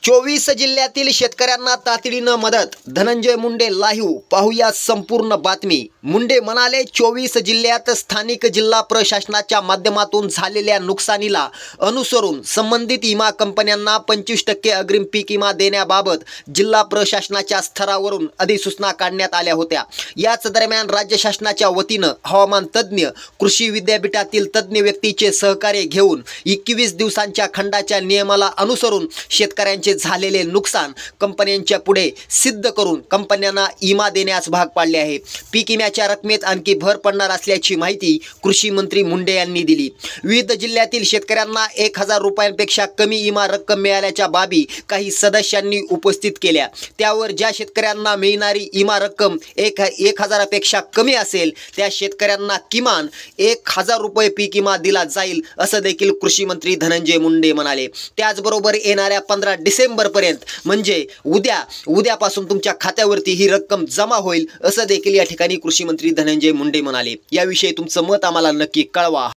24 जिल्ह्यातील शेतकऱ्यांना तातडीनं मदत. धनंजय मुंडे लाईव्ह पाहूया संपूर्ण बातमी. मुंडे म्हणाले, 24 जिल्ह्यात स्थानिक जिल्हा प्रशासनाच्या माध्यमातून झालेल्या नुकसानीला अनुसरून संबंधित विमा कंपन्यांना 25% अग्रिम पीक विमा देण्याबाबत जिल्हा प्रशासनाच्या स्तरावरून अधिसूचना काढण्यात आल्या होत्या. याच दरम्यान राज्य शासनाच्या वतीनं हवामान तज्ज्ञ, कृषी विद्यापीठातील तज्ज्ञ व्यक्तीचे सहकार्य घेऊन 21 दिवसांच्या खंडाच्या नियमाला अनुसरून शेतकऱ्यांचे झालेले नुकसान कंपन्यांच्या पुढे सिद्ध करून कंपन्यांना विमा देण्यास भाग पाडले आहे. पीक विम्याच्या रकमेत आणखी भर पडणार असल्याची माहिती कृषी मंत्री मुंडे यांनी दिली. विविध जिल्ह्यातील शेतकऱ्यांना 1000 रुपयांपेक्षा कमी विमा रक्कम मिळाल्याच्या बाबी काही सदस्यांनी उपस्थित केल्या. त्यावर ज्या शेतकऱ्यांना मिळणारी विमा रक्कम 1000 पेक्षा कमी असेल त्या शेतकऱ्यांना किमान 1000 रुपये पीक विमा दिला जाईल असं देखील कृषी मंत्री धनंजय मुंडे म्हणाले. त्याचबरोबर येणाऱ्या 15 डिसेंबरपर्यंत म्हणजे उद्यापासून तुमच्या खात्यावरती ही रक्कम जमा होईल असं देखील या ठिकाणी कृषी मंत्री धनंजय मुंडे म्हणाले. याविषयी तुमचं मत आम्हाला नक्की कळवा.